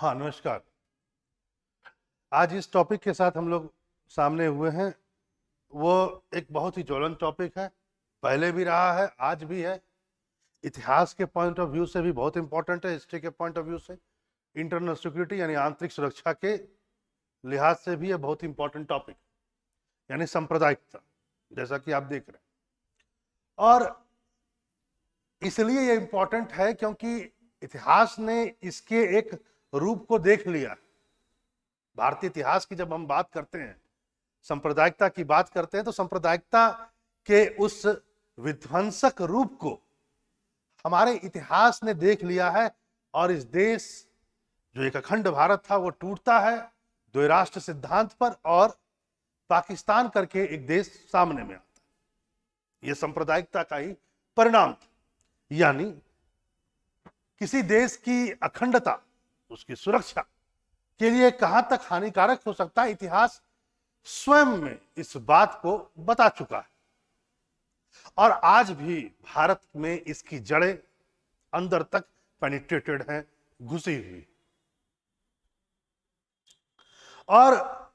हाँ, नमस्कार। आज इस टॉपिक के साथ हम लोग सामने हुए हैं, वो एक बहुत ही ज्वलंत टॉपिक है। पहले भी रहा है, आज भी है। इतिहास के पॉइंट ऑफ व्यू से भी बहुत इंपॉर्टेंट है, हिस्ट्री के पॉइंट ऑफ व्यू से, इंटरनल सिक्योरिटी यानी आंतरिक सुरक्षा के लिहाज से भी ये बहुत इंपॉर्टेंट टॉपिक, यानी सांप्रदायिकता, जैसा कि आप देख रहे हैं। और इसलिए ये इंपॉर्टेंट है क्योंकि इतिहास ने इसके एक रूप को देख लिया। भारतीय इतिहास की जब हम बात करते हैं, सांप्रदायिकता की बात करते हैं, तो सांप्रदायिकता के उस विध्वंसक रूप को हमारे इतिहास ने देख लिया है। और इस देश, जो एक अखंड भारत था, वो टूटता है द्वै राष्ट्र सिद्धांत पर, और पाकिस्तान करके एक देश सामने में आता है। यह सांप्रदायिकता का ही परिणाम था। यानी किसी देश की अखंडता, उसकी सुरक्षा के लिए कहां तक हानिकारक हो सकता है, इतिहास स्वयं में इस बात को बता चुका है। और आज भी भारत में इसकी जड़ें अंदर तक पेनिट्रेटेड हैं, घुसी हुई। और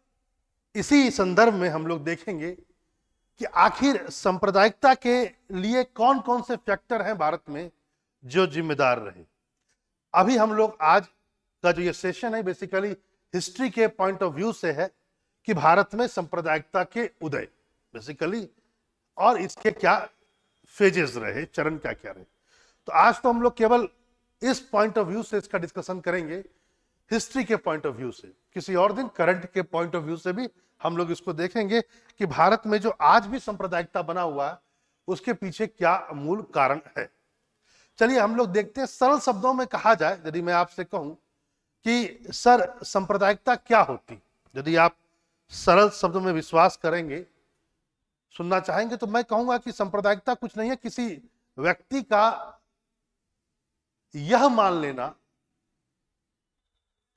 इसी संदर्भ में हम लोग देखेंगे कि आखिर सांप्रदायिकता के लिए कौन कौन से फैक्टर हैं भारत में जो जिम्मेदार रहे। अभी हम लोग आज का जो ये सेशन है, बेसिकली हिस्ट्री के पॉइंट ऑफ व्यू से है कि भारत में सांप्रदायिकता के उदय बेसिकली, और इसके क्या फेजेस रहे, चरण क्या क्या रहे। तो आज तो हम लोग केवल इस पॉइंट ऑफ व्यू से इसका डिस्कशन करेंगे, हिस्ट्री के पॉइंट ऑफ व्यू से। किसी और दिन करंट के पॉइंट ऑफ व्यू से भी हम लोग इसको देखेंगे कि भारत में जो आज भी सांप्रदायिकता बना हुआ है, उसके पीछे क्या मूल कारण है। चलिए हम लोग देखते हैं। सरल शब्दों में कहा जाए, यदि मैं आपसे कहूं कि सर सांप्रदायिकता क्या होती, यदि आप सरल शब्दों में विश्वास करेंगे, सुनना चाहेंगे, तो मैं कहूंगा कि सांप्रदायिकता कुछ नहीं है, किसी व्यक्ति का यह मान लेना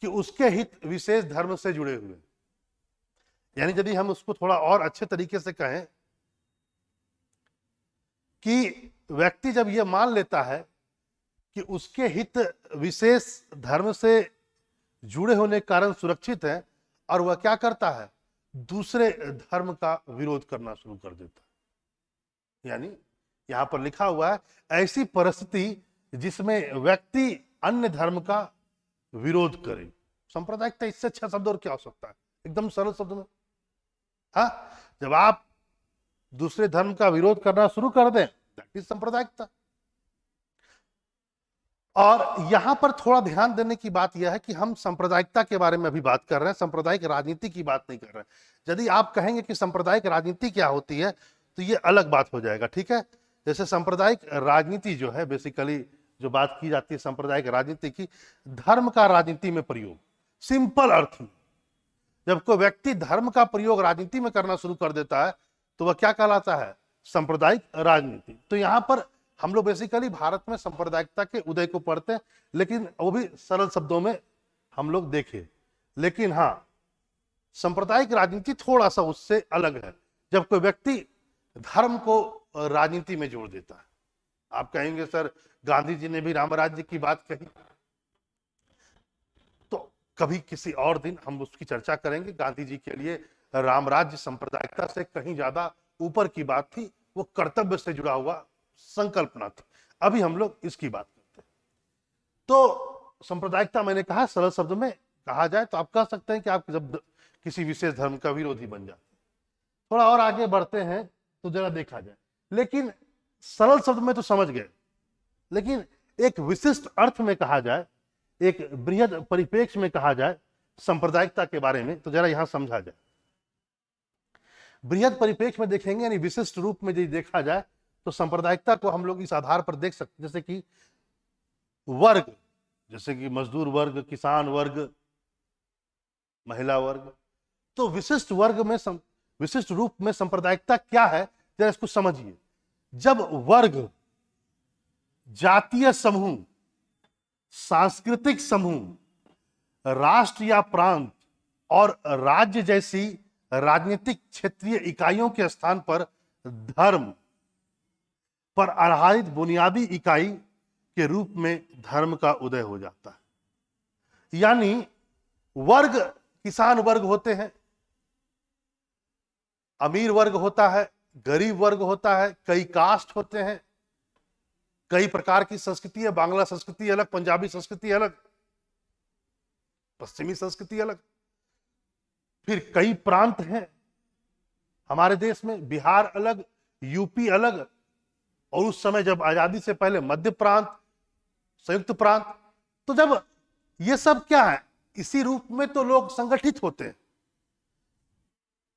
कि उसके हित विशेष धर्म से जुड़े हुए। यानी यदि हम उसको थोड़ा और अच्छे तरीके से कहें कि व्यक्ति जब यह मान लेता है कि उसके हित विशेष धर्म से जुड़े होने के कारण सुरक्षित है, और वह क्या करता है, दूसरे धर्म का विरोध करना शुरू कर देता है। यानी यहां पर लिखा हुआ है, ऐसी परिस्थिति जिसमें व्यक्ति अन्य धर्म का विरोध करे। सांप्रदायिकता इससे अच्छा शब्द और क्या हो सकता है, एकदम सरल शब्द में। हाँ, जब आप दूसरे धर्म का विरोध करना शुरू कर दें, दैट इज सांप्रदायिकता। और यहां पर थोड़ा ध्यान देने की बात यह है कि हम सांप्रदायिकता के बारे में अभी बात कर रहे हैं, सांप्रदायिक राजनीति की बात नहीं कर रहे हैं। यदि आप कहेंगे कि सांप्रदायिक राजनीति क्या होती है, तो ये अलग बात हो जाएगा, ठीक है। जैसे सांप्रदायिक राजनीति जो है, बेसिकली जो बात की जाती है सांप्रदायिक राजनीति की, धर्म का राजनीति में प्रयोग, सिंपल अर्थ में। जब कोई व्यक्ति धर्म का प्रयोग राजनीति में करना शुरू कर देता है, तो वह क्या कहलाता है, सांप्रदायिक राजनीति। तो यहां पर हम लोग बेसिकली भारत में सांप्रदायिकता के उदय को पढ़ते हैं, लेकिन वो भी सरल शब्दों में हम लोग देखें। लेकिन हाँ, सांप्रदायिक राजनीति थोड़ा सा उससे अलग है, जब कोई व्यक्ति धर्म को राजनीति में जोड़ देता है। आप कहेंगे सर गांधी जी ने भी राम राज्य की बात कही, तो कभी किसी और दिन हम उसकी चर्चा करेंगे। गांधी जी के लिए राम राज्य सांप्रदायिकता से कहीं ज्यादा ऊपर की बात थी, वो कर्तव्य से जुड़ा हुआ संकल्पना थी। अभी हम लोग इसकी बात करते हैं। तो सांप्रदायिकता, मैंने कहा सरल शब्द में कहा जाए तो आप कह सकते हैं कि आप जब किसी विशेष धर्म का विरोधी बन जाते हैं। थोड़ा और आगे बढ़ते हैं तो जरा देखा जाए, लेकिन सरल शब्द में तो समझ गए, लेकिन एक विशिष्ट अर्थ में कहा जाए, एक बृहद परिप्रेक्ष्य में कहा जाए सांप्रदायिकता के बारे में, तो जरा यहां समझा जाए। बृहद परिप्रेक्ष्य में देखेंगे, यानी विशिष्ट रूप में यदि देखा जाए, तो सांप्रदायिकता को हम लोग इस आधार पर देख सकते, जैसे कि वर्ग, जैसे कि मजदूर वर्ग, किसान वर्ग, महिला वर्ग। तो विशिष्ट वर्ग में, विशिष्ट रूप में सांप्रदायिकता क्या है, जरा इसको समझिए। जब वर्ग, जातीय समूह, सांस्कृतिक समूह, राष्ट्र या प्रांत और राज्य जैसी राजनीतिक क्षेत्रीय इकाइयों के स्थान पर धर्म पर आधारित बुनियादी इकाई के रूप में धर्म का उदय हो जाता है। यानी वर्ग, किसान वर्ग होते हैं, अमीर वर्ग होता है, गरीब वर्ग होता है, कई कास्ट होते हैं, कई प्रकार की संस्कृति है, बांग्ला संस्कृति अलग, पंजाबी संस्कृति अलग, पश्चिमी संस्कृति अलग, फिर कई प्रांत हैं हमारे देश में, बिहार अलग, यूपी अलग, और उस समय जब आजादी से पहले मध्य प्रांत, संयुक्त प्रांत। तो जब ये सब क्या है, इसी रूप में तो लोग संगठित होते हैं,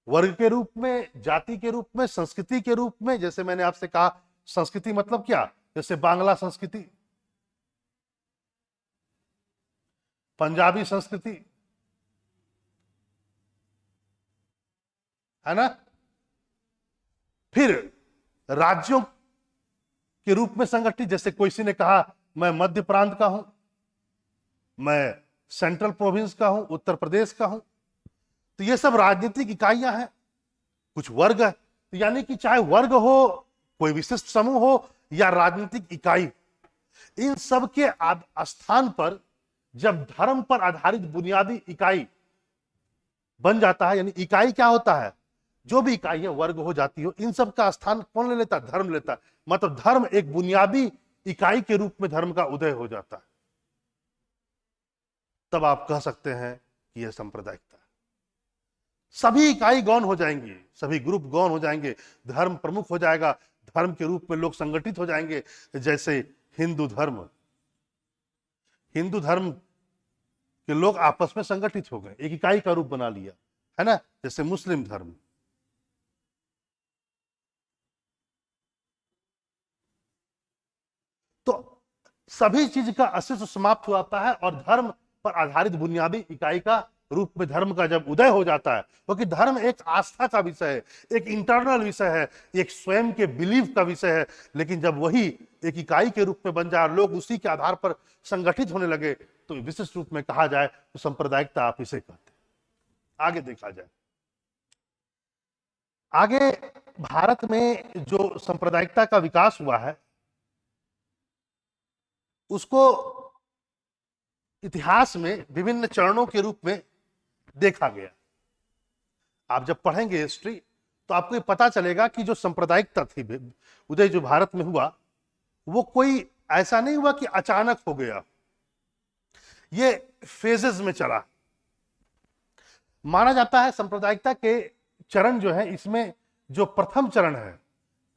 वर्ग के रूप में, जाति के रूप में, संस्कृति के रूप में। जैसे मैंने आपसे कहा संस्कृति मतलब क्या, जैसे बांग्ला संस्कृति, पंजाबी संस्कृति, है ना। फिर राज्यों के रूप में संगठित, जैसे किसी ने कहा मैं मध्य प्रांत का हूं, मैं सेंट्रल प्रोविंस का हूं, उत्तर प्रदेश का हूं। तो ये सब राजनीतिक इकाइयां हैं, कुछ वर्ग है। तो यानी कि चाहे वर्ग हो, कोई विशिष्ट समूह हो, या राजनीतिक इकाई, इन सब के स्थान पर जब धर्म पर आधारित बुनियादी इकाई बन जाता है, यानी इकाई क्या होता है, जो भी इकाई है, वर्ग हो, जाती हो, इन सब का स्थान कौन ले लेता है, धर्म लेता है। मतलब धर्म एक बुनियादी इकाई के रूप में धर्म का उदय हो जाता है। तब आप कह सकते हैं कि यह सांप्रदायिकता है। सभी इकाई गौण हो जाएंगी, सभी ग्रुप गौण हो जाएंगे, धर्म प्रमुख हो जाएगा, धर्म के रूप में लोग संगठित हो जाएंगे। जैसे हिंदू धर्म, हिंदू धर्म के लोग आपस में संगठित हो गए, एक इकाई का रूप बना लिया, है ना। जैसे मुस्लिम धर्म, तो सभी चीज का अस्तित्व समाप्त हो जाता है, और धर्म पर आधारित बुनियादी इकाई का रूप में धर्म का जब उदय हो जाता है, क्योंकि धर्म एक आस्था का विषय है, एक इंटरनल विषय है, एक स्वयं के बिलीव का विषय है। लेकिन जब वही एक इकाई के रूप में बन जाए, लोग उसी के आधार पर संगठित होने लगे, तो विशिष्ट रूप में कहा जाए तो सांप्रदायिकता आप इसे कहते हैं। आगे देखा जाए, आगे भारत में जो सांप्रदायिकता का विकास हुआ है, उसको इतिहास में विभिन्न चरणों के रूप में देखा गया। आप जब पढ़ेंगे हिस्ट्री, तो आपको ये पता चलेगा कि जो सांप्रदायिकता थी उदय जो भारत में हुआ, वो कोई ऐसा नहीं हुआ कि अचानक हो गया, ये फेजेस में चला। माना जाता है सांप्रदायिकता के चरण जो है, इसमें जो प्रथम चरण है,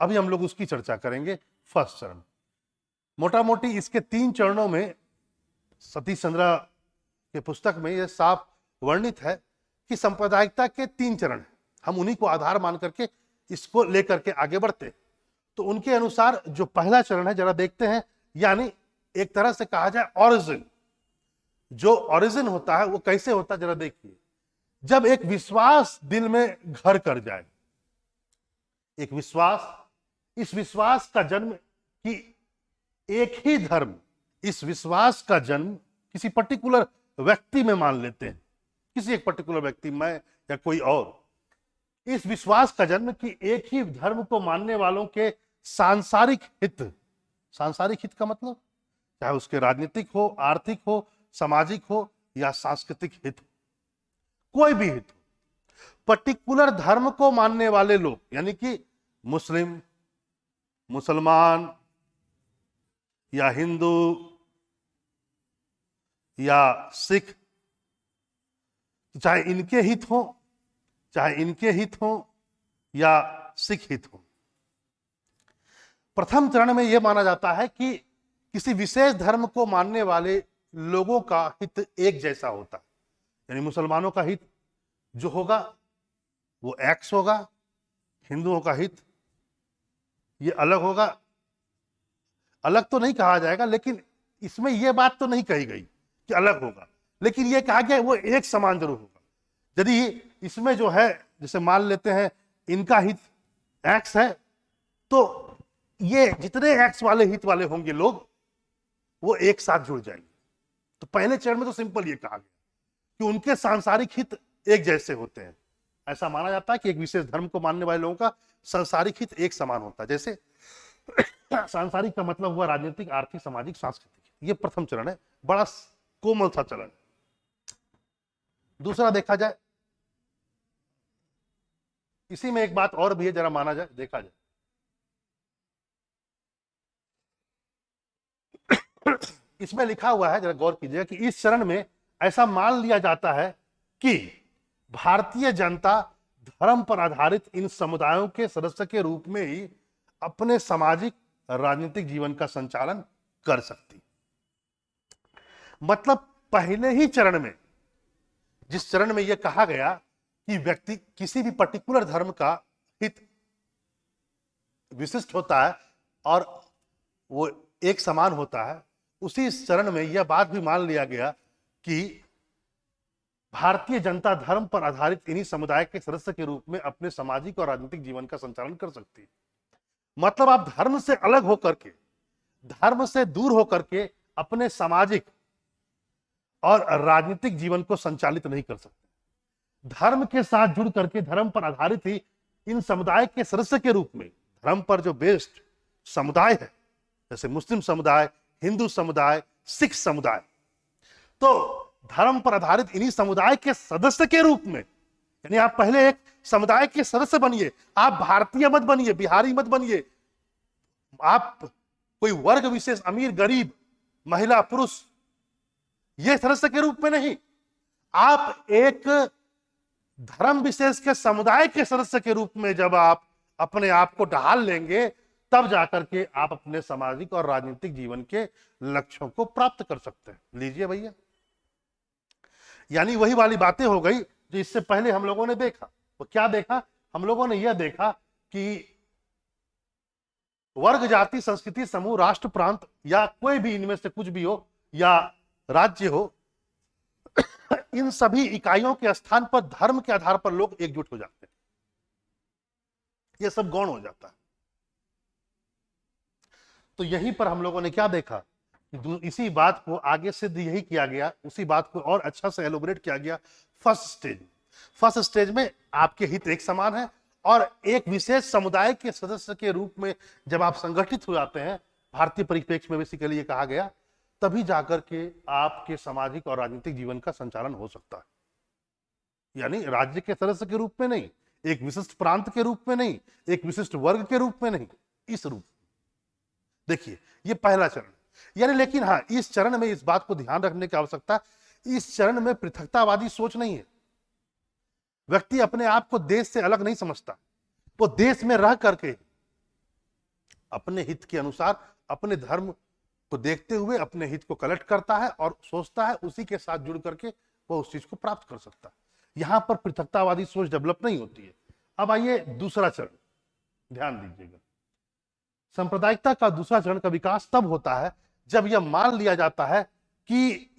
अभी हम लोग उसकी चर्चा करेंगे, फर्स्ट चरण। मोटा मोटी इसके 3 चरणों में सतीश चंद्रा के पुस्तक में यह साफ वर्णित है कि सांप्रदायिकता के 3 चरण हैं। हम उन्हीं को आधार मान करके इसको लेकर के आगे बढ़ते। तो उनके अनुसार जो पहला चरण है, जरा देखते हैं। यानी एक तरह से कहा जाए ऑरिजिन, जो ऑरिजिन होता है वो कैसे होता है, जरा देखिए। जब एक विश्वास दिल में घर कर जाए, एक विश्वास, इस विश्वास का जन्म कि एक ही धर्म, इस विश्वास का जन्म किसी पर्टिकुलर व्यक्ति में मान लेते हैं, किसी एक पर्टिकुलर व्यक्ति, मैं या कोई और, इस विश्वास का जन्म कि एक ही धर्म को मानने वालों के सांसारिक हित, सांसारिक हित का मतलब चाहे उसके राजनीतिक हो, आर्थिक हो, सामाजिक हो या सांस्कृतिक हित हो, कोई भी हित हो, पर्टिकुलर धर्म को मानने वाले लोग, यानी कि मुस्लिम, मुसलमान या हिंदू या सिख, चाहे इनके हित हो, चाहे इनके हित हो या सिख हित हो। प्रथम चरण में यह माना जाता है कि किसी विशेष धर्म को मानने वाले लोगों का हित एक जैसा होता है। यानी मुसलमानों का हित जो होगा वो एक्स होगा, हिंदुओं का हित ये अलग होगा। अलग तो नहीं कहा जाएगा, लेकिन इसमें यह बात तो नहीं कही गई कि अलग होगा, लेकिन यह कहा गया वो एक समान जरूर होगा। यदि इसमें जो है, जैसे मान लेते हैं इनका हित एक्स है, तो ये जितने एक्स वाले हित वाले होंगे लोग, वो एक साथ जुड़ जाएंगे। तो पहले चरण में तो सिंपल ये कहा गया कि उनके सांसारिक हित एक जैसे होते हैं। ऐसा माना जाता है कि एक विशेष धर्म को मानने वाले लोगों का सांसारिक हित एक समान होता है। जैसे सांसारिक का मतलब हुआ राजनीतिक, आर्थिक, सामाजिक, सांस्कृतिक। ये प्रथम चरण है, बड़ा कोमल सा चरण। दूसरा देखा जाए, इसी में एक बात और भी है, जरा माना जाए, देखा जाए। इसमें लिखा हुआ है, जरा गौर कीजिएगा, कि इस चरण में ऐसा मान लिया जाता है कि भारतीय जनता धर्म पर आधारित इन समुदायों के सदस्य के रूप में ही अपने सामाजिक राजनीतिक जीवन का संचालन कर सकती। मतलब पहले ही चरण में, जिस चरण में यह कहा गया कि व्यक्ति किसी भी पर्टिकुलर धर्म का हित विशिष्ट होता है और वो एक समान होता है, उसी चरण में यह बात भी मान लिया गया कि भारतीय जनता धर्म पर आधारित इन्हीं समुदाय के सदस्य के रूप में अपने सामाजिक और राजनीतिक जीवन का संचालन कर सकती है। मतलब आप धर्म से अलग होकर के, धर्म से दूर होकर के अपने सामाजिक और राजनीतिक जीवन को संचालित नहीं कर सकते। धर्म के साथ जुड़ करके, धर्म पर आधारित ही इन समुदाय के सदस्य के रूप में, धर्म पर जो बेस्ड समुदाय है, जैसे मुस्लिम समुदाय, हिंदू समुदाय, सिख समुदाय, तो धर्म पर आधारित इन्हीं समुदाय के सदस्य के रूप में, यानी आप पहले एक समुदाय के सदस्य बनिए, आप भारतीय मत बनिए, बिहारी मत बनिए, आप कोई वर्ग विशेष, अमीर गरीब, महिला पुरुष, ये सदस्य के रूप में नहीं, आप एक धर्म विशेष के समुदाय के सदस्य के रूप में जब आप अपने आप को ढाल लेंगे, तब जाकर के आप अपने सामाजिक और राजनीतिक जीवन के लक्ष्यों को प्राप्त कर सकते हैं। लीजिए भैया, यानी वही वाली बातें हो गई जो इससे पहले हम लोगों ने देखा। तो क्या देखा? हम लोगों ने यह देखा कि वर्ग, जाति, संस्कृति, समूह, राष्ट्र, प्रांत या कोई भी इनमें से कुछ भी हो, या राज्य हो, इन सभी इकाइयों के स्थान पर धर्म के आधार पर लोग एकजुट हो जाते हैं। यह सब गौण हो जाता है। तो यहीं पर हम लोगों ने क्या देखा, इसी बात को आगे सिद्ध यही किया गया, उसी बात को और अच्छा से एलोबरेट किया गया फर्स्ट स्टेज में आपके हित एक समान है, और एक विशेष समुदाय के सदस्य के रूप में जब आप संगठित हो जाते हैं, भारतीय परिप्रेक्ष्य में बेसिकली ये कहा गया, तभी जाकर के आपके सामाजिक और राजनीतिक जीवन का संचालन हो सकता है। यानी राज्य के सदस्य के रूप में नहीं, एक विशिष्ट प्रांत के रूप में नहीं, एक विशिष्ट वर्ग के रूप में नहीं, इस रूप। देखिए, ये पहला चरण। यानी लेकिन हाँ, इस चरण में इस बात को ध्यान रखने की आवश्यकता, इस चरण में पृथकतावादी सोच नहीं है। व्यक्ति अपने आप को देश से अलग नहीं समझता, वो देश में रह करके अपने हित के अनुसार, अपने धर्म को देखते हुए अपने हित को कलेक्ट करता है और सोचता है, उसी के साथ जुड़ करके वो उस चीज को प्राप्त कर सकता है। यहां पर पृथकतावादी सोच डेवलप नहीं होती है। अब आइए दूसरा चरण, ध्यान दीजिएगा। सांप्रदायिकता का दूसरा चरण का विकास तब होता है जब यह मान लिया जाता है कि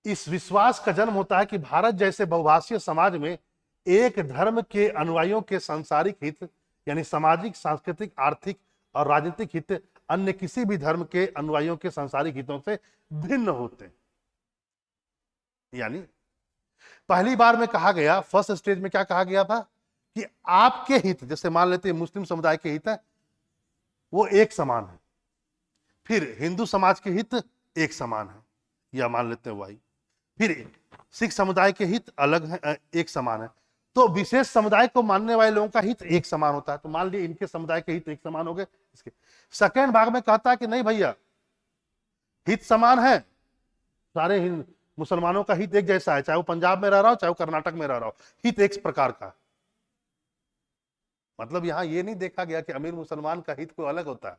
इस विश्वास का जन्म होता है कि भारत जैसे बहुभाषीय समाज में एक धर्म के अनुयायियों के सांसारिक हित, यानी सामाजिक, सांस्कृतिक, आर्थिक और राजनीतिक हित अन्य किसी भी धर्म के अनुयायियों के सांसारिक हितों से भिन्न होते हैं। यानी पहली बार में कहा गया, फर्स्ट स्टेज में क्या कहा गया था कि आपके हित, जैसे मान लेते हैं मुस्लिम समुदाय के हित है वो एक समान है, फिर हिंदू समाज के हित एक समान है, या मान लेते हैं वही, फिर सिख समुदाय के हित अलग है, एक समान है। तो विशेष समुदाय को मानने वाले लोगों का हित एक समान होता है। तो मान लिए इनके समुदाय के हित एक समान हो गए। इसके सेकेंड भाग में कहता है कि नहीं भैया, हित समान है, सारे मुसलमानों का हित एक जैसा है, चाहे वो पंजाब में रह रहा हो, चाहे वो कर्नाटक में रह रहा हो, हित एक प्रकार का। मतलब यहां ये नहीं देखा गया कि अमीर मुसलमान का हित कोई अलग होता है,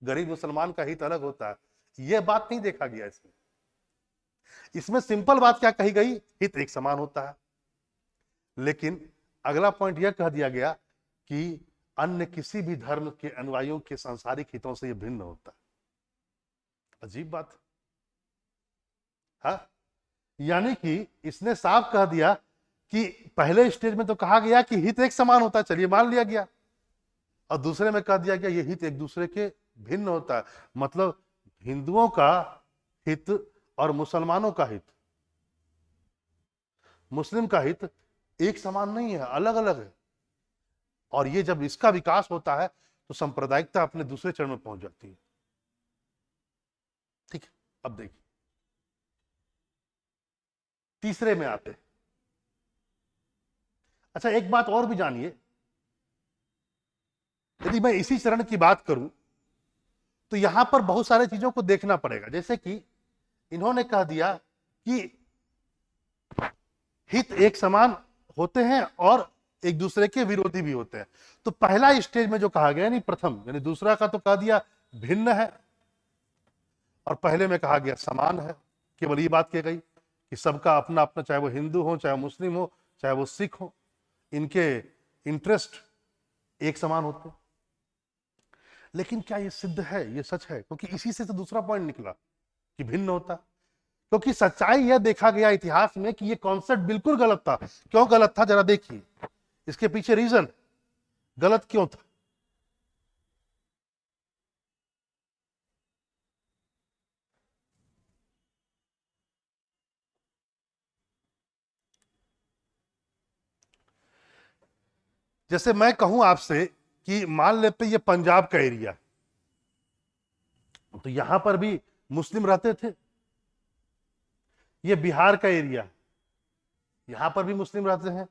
गरीब मुसलमान का हित अलग होता है, यह बात नहीं देखा गया इसमें। इसमें सिंपल बात क्या कही गई, हित एक समान होता है। लेकिन अगला पॉइंट यह कह दिया गया कि अन्य किसी भी धर्म के अनुयायियों के सांसारिक हितों से यह भिन्न होता है। अजीब बात, हाँ। यानी कि इसने साफ कह दिया कि पहले स्टेज में तो कहा गया कि हित एक समान होता है, चलिए मान लिया गया, और दूसरे में कह दिया गया ये हित एक दूसरे के भिन्न होता है। मतलब हिंदुओं का हित और मुसलमानों का हित, मुस्लिम का हित एक समान नहीं है, अलग अलग है। और ये जब इसका विकास होता है तो सांप्रदायिकता अपने दूसरे चरण में पहुंच जाती है। ठीक है, अब देखिए तीसरे में आते हैं। अच्छा, एक बात और भी जानिए, यदि मैं इसी चरण की बात करूं तो यहां पर बहुत सारी चीजों को देखना पड़ेगा। जैसे कि इन्होंने कह दिया कि हित एक समान होते हैं और एक दूसरे के विरोधी भी होते हैं। तो पहला स्टेज में जो कहा गया, यानी प्रथम, यानी दूसरा का तो कह दिया भिन्न है, और पहले में कहा गया समान है। केवल ये बात कही गई कि सबका अपना अपना, चाहे वो हिंदू हो, चाहे मुस्लिम हो, चाहे वो सिख हो, इनके इंटरेस्ट एक समान होते हैं। लेकिन क्या ये सिद्ध है, ये सच है? क्योंकि इसी से तो दूसरा पॉइंट निकला कि भिन्न होता। क्योंकि सच्चाई यह देखा गया इतिहास में कि ये कॉन्सेप्ट बिल्कुल गलत था। क्यों गलत था, जरा देखिए, इसके पीछे रीजन, गलत क्यों था। जैसे मैं कहूं आपसे कि मान लेते ये पंजाब का एरिया, तो यहां पर भी मुस्लिम रहते थे। ये बिहार का एरिया, यहां पर भी मुस्लिम रहते हैं।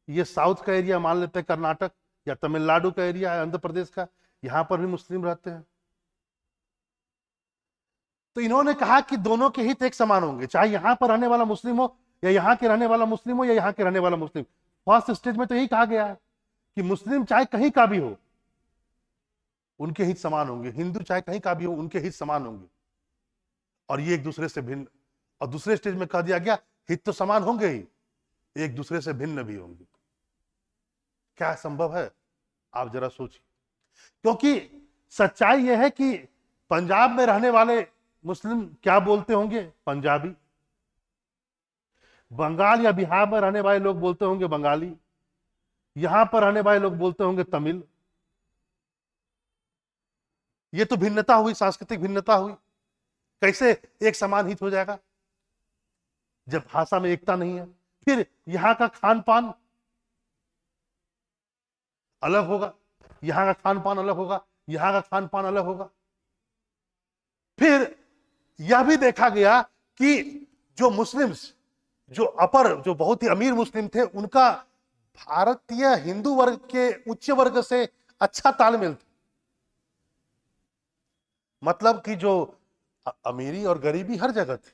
ये साउथ का एरिया, मान लेते हैं कर्नाटक या तमिलनाडु का एरिया है, आंध्र प्रदेश का, यहां पर भी मुस्लिम रहते हैं। तो इन्होंने कहा कि दोनों के हित एक समान होंगे, चाहे यहां पर रहने वाला मुस्लिम हो या यहां के रहने वाला मुस्लिम हो या यहां के रहने वाला मुस्लिम। फर्स्ट स्टेज में तो यही कहा गया है कि मुस्लिम चाहे कहीं का भी हो, उनके हित समान होंगे। हिंदू चाहे कहीं का भी हो, उनके हित समान होंगे, और ये एक दूसरे से भिन्न। और दूसरे स्टेज में कह दिया गया हित तो समान होंगे ही, एक दूसरे से भिन्न भी होंगे। क्या संभव है? आप जरा सोचिए। क्योंकि सच्चाई यह है कि पंजाब में रहने वाले मुस्लिम क्या बोलते होंगे? पंजाबी। बंगाल या बिहार में रहने वाले लोग बोलते होंगे बंगाली। यहां पर रहने वाले लोग बोलते होंगे तमिल। ये तो भिन्नता हुई, सांस्कृतिक भिन्नता हुई। कैसे एक समान हित हो जाएगा जब भाषा में एकता नहीं है? फिर यहां का खान पान अलग होगा, यहां का खान पान अलग होगा, यहां का खान पान अलग होगा। फिर यह भी देखा गया कि जो मुस्लिम्स, जो बहुत ही अमीर मुस्लिम थे, उनका भारतीय हिंदू वर्ग के उच्च वर्ग से अच्छा तालमेल था। मतलब कि जो अमीरी और गरीबी हर जगह थी,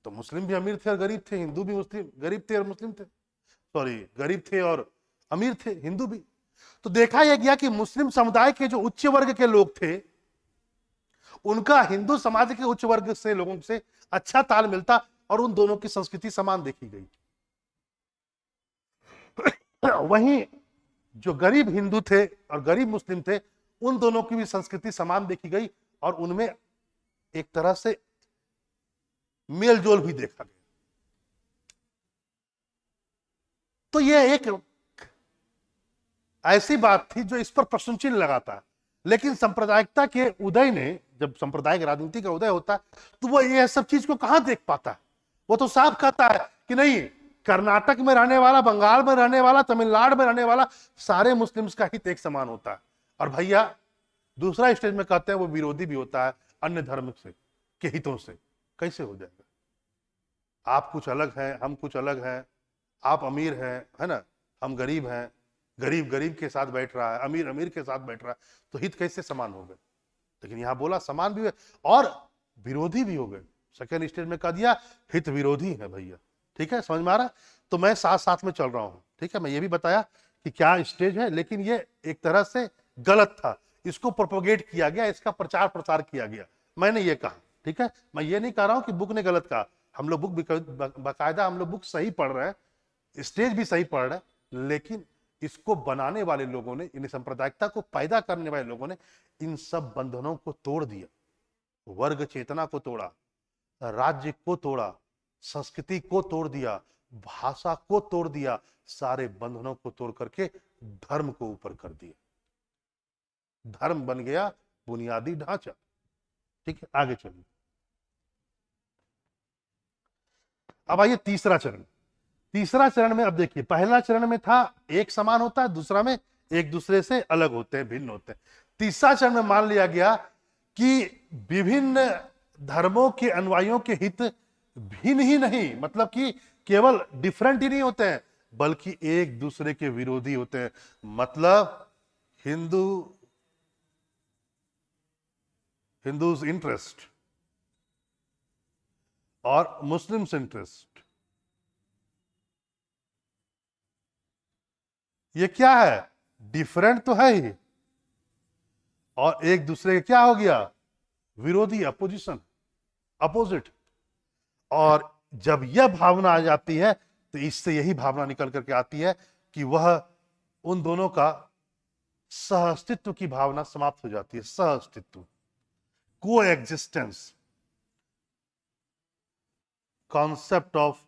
तो मुस्लिम भी अमीर थे और गरीब थे, हिंदू भी मुस्लिम गरीब थे और मुस्लिम थे, सॉरी गरीब थे और अमीर थे, हिंदू भी। तो देखा यह गया कि मुस्लिम समुदाय के जो उच्च वर्ग के लोग थे, उनका हिंदू समाज के उच्च वर्ग से लोगों से अच्छा ताल मिलता, और उन दोनों की संस्कृति समान देखी गई। वहीं जो गरीब हिंदू थे और गरीब मुस्लिम थे, उन दोनों की भी संस्कृति समान देखी गई, और उनमें एक तरह से मेल जोल भी देखा गया। तो यह एक ऐसी बात थी जो इस पर प्रश्न चिन्ह लगाता। लेकिन सांप्रदायिकता के उदय ने, जब सांप्रदायिक राजनीति का उदय होता है, तो वो ये सब चीज को कहां देख पाता है? वो तो साफ कहता है कि नहीं, कर्नाटक में रहने वाला, बंगाल में रहने वाला, तमिलनाडु में रहने वाला, सारे मुस्लिम्स का हित एक समान होता है। और भैया दूसरा स्टेज में कहते हैं वो विरोधी भी होता है अन्य धर्म से के हितों से। कैसे हो जाएगा? आप कुछ अलग हैं, हम कुछ अलग हैं, आप अमीर हैं, है ना, हम गरीब हैं, गरीब गरीब के साथ बैठ रहा है, अमीर अमीर के साथ बैठ रहा है, तो हित कैसे समान हो गए? लेकिन यहां बोला समान भी है और विरोधी भी हो गए। सेकेंड स्टेज में कह दिया हित विरोधी है भैया। ठीक है, समझ में आ रहा? तो मैं साथ साथ में चल रहा हूं। ठीक है, मैं ये भी बताया कि क्या स्टेज है, लेकिन ये एक तरह से गलत था, इसको प्रोपोगेट किया गया, इसका प्रचार प्रसार किया गया, मैंने ये कहा। ठीक है, मैं ये नहीं कह रहा हूं कि बुक ने गलत कहा, हम लोग बुक बाकायदा हम लोग बुक सही पढ़ रहे हैं, स्टेज भी सही पढ़ रहे हैं, लेकिन इसको बनाने वाले लोगों ने, इन सांप्रदायिकता को पैदा करने वाले लोगों ने इन सब बंधनों को तोड़ दिया, वर्ग चेतना को तोड़ा, राज्य को तोड़ा, संस्कृति को तोड़ दिया, भाषा को तोड़ दिया, सारे बंधनों को तोड़ करके धर्म को ऊपर कर दिया। धर्म बन गया बुनियादी ढांचा। ठीक है, आगे चलिए। अब आइए तीसरा चरण। तीसरा चरण में अब देखिए, पहला चरण में था एक समान होता है, दूसरा में एक दूसरे से अलग होते हैं, भिन्न होते हैं। तीसरा चरण में मान लिया गया कि विभिन्न धर्मों के अनुयायियों के हित भिन्न ही नहीं, मतलब कि केवल डिफरेंट ही नहीं होते हैं बल्कि एक दूसरे के विरोधी होते हैं। मतलब हिंदूज इंटरेस्ट और मुस्लिम्स इंटरेस्ट, ये क्या है, डिफरेंट तो है ही, और एक दूसरे के क्या हो गया, विरोधी, अपोजिशन, अपोजिट। और जब यह भावना आ जाती है तो इससे यही भावना निकल करके आती है कि वह उन दोनों का सहअस्तित्व की भावना समाप्त हो जाती है। सहअस्तित्व, को एग्जिस्टेंस, कॉन्सेप्ट ऑफ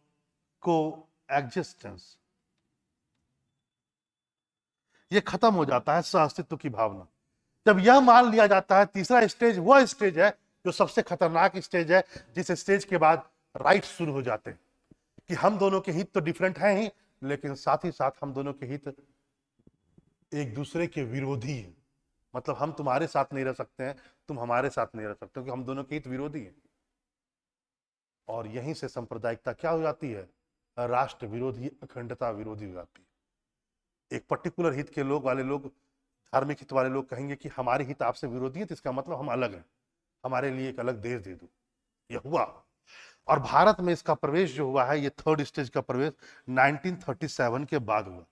को एग्जिस्टेंस, ये खत्म हो जाता है, सहअस्तित्व की भावना। जब यह मान लिया जाता है, तीसरा स्टेज वह स्टेज है जो सबसे खतरनाक स्टेज है, जिस स्टेज के बाद राइट शुरू हो जाते हैं कि हम दोनों के हित तो डिफरेंट हैं ही, लेकिन साथ ही साथ हम दोनों के हित एक दूसरे के विरोधी हैं। मतलब हम तुम्हारे साथ नहीं रह सकते हैं, तुम हमारे साथ नहीं रह सकते, क्योंकि हम दोनों के हित विरोधी हैं। और यहीं से सांप्रदायिकता क्या हो जाती है, राष्ट्र विरोधी, अखंडता विरोधी हो जाती है। एक पर्टिकुलर हित के लोग धार्मिक हित वाले लोग कहेंगे कि हमारे हित आपसे विरोधी है, तो इसका मतलब हम अलग हैं, हमारे लिए एक अलग देश दे दो। यह हुआ। और भारत में इसका प्रवेश जो हुआ है, ये थर्ड स्टेज का प्रवेश 1937 के बाद हुआ।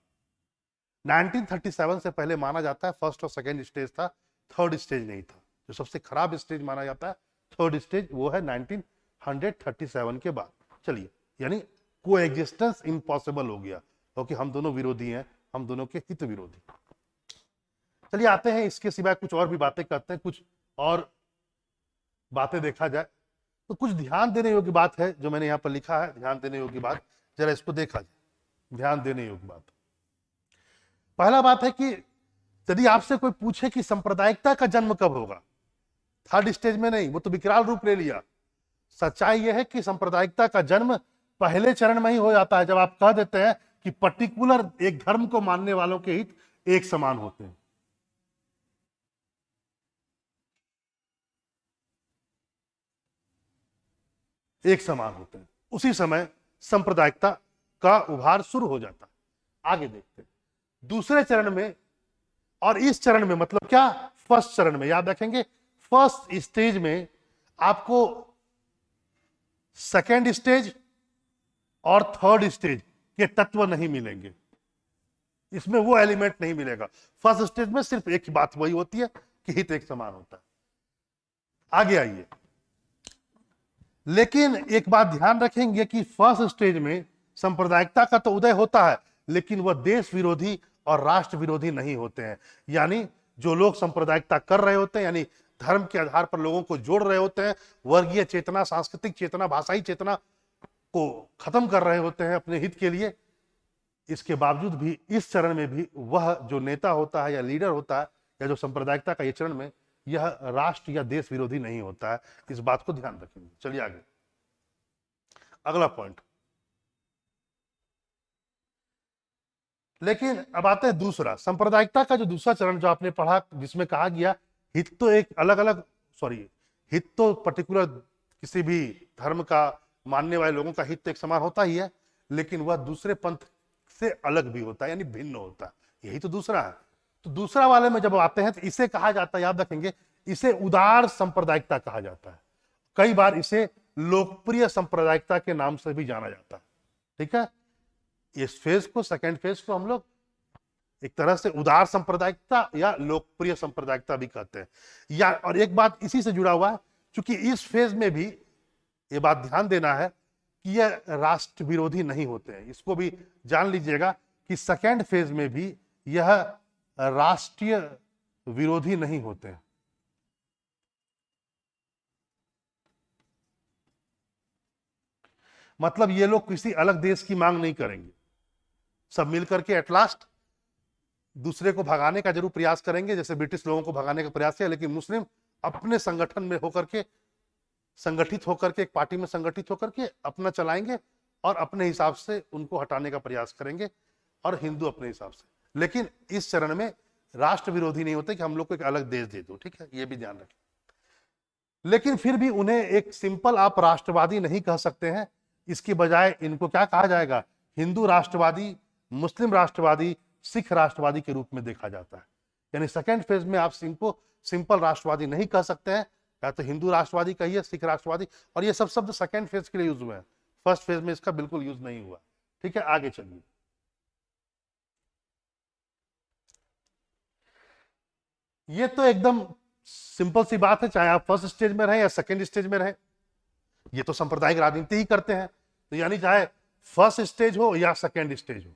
1937 से पहले माना जाता है फर्स्ट और सेकेंड स्टेज था, थर्ड स्टेज नहीं था। जो सबसे खराब स्टेज माना जाता है, थर्ड स्टेज, वो है 1937 के बाद। चलिए, यानी को एग्जिस्टेंस इम्पॉसिबल हो गया, क्योंकि हम दोनों विरोधी हैं, हम दोनों के हित विरोधी। चलिए आते हैं, इसके सिवाय कुछ और भी बातें करते हैं, कुछ और बातें देखा जाए तो कुछ ध्यान देने योग्य बात है जो मैंने यहां पर लिखा है। ध्यान देने योग्य बात, जरा इसको देखा जाए। ध्यान देने योग्य बात, पहला बात है कि यदि आपसे कोई पूछे कि सांप्रदायिकता का जन्म कब होगा, थर्ड स्टेज में नहीं, वो तो विकराल रूप ले लिया। सच्चाई यह है कि सांप्रदायिकता का जन्म पहले चरण में ही हो जाता है, जब आप कह देते हैं कि पर्टिकुलर एक धर्म को मानने वालों के हित एक समान होते हैं। एक समान होते हैं, उसी समय सांप्रदायिकता का उभार शुरू हो जाता है। आगे देखते हैं दूसरे चरण में, और इस चरण में मतलब क्या, फर्स्ट चरण में, याद रखेंगे फर्स्ट स्टेज में आपको सेकेंड स्टेज और थर्ड स्टेज के तत्व नहीं मिलेंगे, इसमें वो एलिमेंट नहीं मिलेगा। फर्स्ट स्टेज में सिर्फ एक ही बात वही होती है कि हित एक समान होता है। आगे आइए, लेकिन एक बात ध्यान रखेंगे कि फर्स्ट स्टेज में सांप्रदायिकता का तो उदय होता है, लेकिन वह देश विरोधी और राष्ट्र विरोधी नहीं होते हैं। यानी जो लोग सांप्रदायिकता कर रहे होते हैं, यानी धर्म के आधार पर लोगों को जोड़ रहे होते हैं, वर्गीय चेतना, सांस्कृतिक चेतना, भाषाई चेतना को खत्म कर रहे होते हैं अपने हित के लिए, इसके बावजूद भी इस चरण में भी वह जो नेता होता है या लीडर होता है, या जो सांप्रदायिकता का ये चरण में, यह राष्ट्र या देश विरोधी नहीं होता है। इस बात को ध्यान रखेंगे। चलिए आगे, अगला पॉइंट। लेकिन अब आते हैं दूसरा, सांप्रदायिकता का जो दूसरा चरण जो आपने पढ़ा, जिसमें कहा गया हित तो एक अलग अलग, हित तो पर्टिकुलर किसी भी धर्म का मानने वाले लोगों का हित एक समान होता ही है, लेकिन वह दूसरे पंथ से अलग भी होता है, यानी भिन्न होता है। यही तो दूसरा है। तो दूसरा वाले में जब आते हैं तो इसे कहा जाता है, याद रखेंगे, इसे उदार सांप्रदायिकता कहा जाता है। कई बार इसे लोकप्रिय सांप्रदायिकता के नाम से भी जाना जाता है। ठीक है, इस फेज को, सेकेंड फेज को हम लोग एक तरह से उदार सांप्रदायिकता या लोकप्रिय सांप्रदायिकता भी कहते हैं। या और एक बात इसी से जुड़ा हुआ है, क्योंकि इस फेज में भी ये बात ध्यान देना है कि यह राष्ट्र विरोधी नहीं होते हैं। इसको भी जान लीजिएगा कि सेकेंड फेज में भी यह राष्ट्रीय विरोधी नहीं होते हैं। मतलब ये लोग किसी अलग देश की मांग नहीं करेंगे, सब मिलकर के एट लास्ट दूसरे को भगाने का जरूर प्रयास करेंगे, जैसे ब्रिटिश लोगों को भगाने का प्रयास किया, लेकिन मुस्लिम अपने संगठन में होकर के, संगठित होकर के, एक पार्टी में संगठित होकर के अपना चलाएंगे और अपने हिसाब से उनको हटाने का प्रयास करेंगे, और हिंदू अपने हिसाब से। लेकिन इस चरण में राष्ट्र विरोधी नहीं होते कि हम लोग को एक अलग देश दे दो। ठीक है, ये भी ध्यान रखें। लेकिन फिर भी उन्हें एक सिंपल आप राष्ट्रवादी नहीं कह सकते हैं, इसके बजाय इनको क्या कहा जाएगा, हिंदू राष्ट्रवादी, मुस्लिम राष्ट्रवादी, सिख राष्ट्रवादी के रूप में देखा जाता है। यानी सेकेंड फेज में आप इनको सिंपल राष्ट्रवादी नहीं कह सकते हैं, या तो हिंदू राष्ट्रवादी कहिए, सिख राष्ट्रवादी, और ये सब शब्द सेकेंड फेज के लिए यूज हुए हैं, फर्स्ट फेज में इसका बिल्कुल यूज नहीं हुआ। ठीक है, आगे चलिए। ये तो एकदम सिंपल सी बात है, चाहे आप फर्स्ट स्टेज में रहें या सेकेंड स्टेज में रहें, ये तो सांप्रदायिक राजनीति ही करते हैं। तो यानी चाहे फर्स्ट स्टेज हो या सेकेंड स्टेज हो,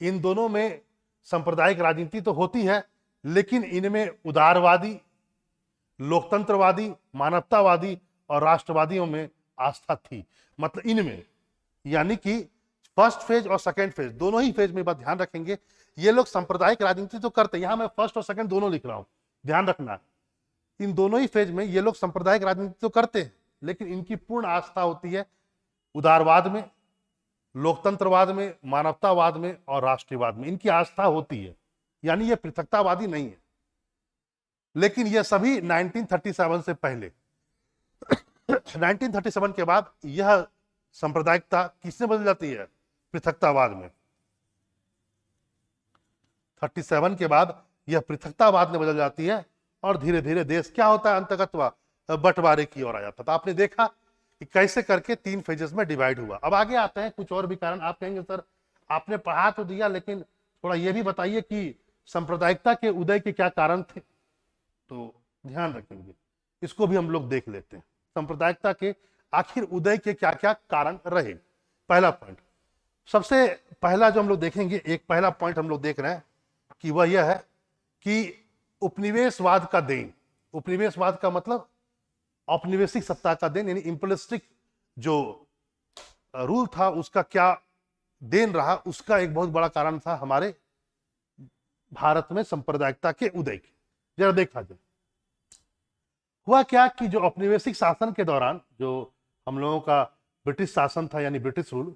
इन दोनों में सांप्रदायिक राजनीति तो होती है, लेकिन इनमें उदारवादी, लोकतंत्रवादी, मानवतावादी और राष्ट्रवादियों में आस्था थी। मतलब इनमें, यानी कि फर्स्ट फेज और सेकेंड फेज दोनों ही फेज में, बात ध्यान रखेंगे, ये लोग सांप्रदायिक राजनीति तो करते हैं। यहां मैं फर्स्ट और सेकेंड दोनों लिख रहा हूं, ध्यान रखना, इन दोनों ही फेज में ये लोग सांप्रदायिक राजनीति तो करते हैं, लेकिन इनकी पूर्ण आस्था होती है उदारवाद में, लोकतंत्रवाद में, मानवतावाद में और राष्ट्रीयवाद में, इनकी आस्था होती है। यानी ये पृथकतावादी नहीं है। लेकिन ये सभी 1937 से पहले 1937 के बाद यह सांप्रदायिकता किसने बदल जाती है, पृथकतावाद में। 37 के बाद यह पृथकतावाद में बदल जाती है और धीरे धीरे देश क्या होता है, अंतर्गत बंटवारे की ओर आ जाता। तो आपने देखा कि कैसे करके 3 फेजेस में डिवाइड हुआ। अब आगे आते हैं कुछ और भी कारण। आप कहेंगे सर आपने पढ़ा तो दिया, लेकिन थोड़ा यह भी बताइए कि सांप्रदायिकता के उदय के क्या कारण थे। तो ध्यान रखेंगे, इसको भी हम लोग देख लेते हैं, सांप्रदायिकता के आखिर उदय के क्या क्या कारण रहे। पहला पॉइंट, सबसे पहला जो हम लोग देखेंगे, एक पहला पॉइंट हम लोग देख रहे हैं कि वह यह है कि उपनिवेशवाद का देन। उपनिवेशवाद का मतलब औपनिवेशिक सत्ता का देन, यानी इंपीरियलिस्टिक जो रूल था उसका क्या देन रहा, उसका एक बहुत बड़ा कारण था हमारे भारत में सांप्रदायिकता के उदय के। जरा देखा जाए हुआ क्या कि जो औपनिवेशिक शासन के दौरान जो हम लोगों का ब्रिटिश शासन था, यानी British rule,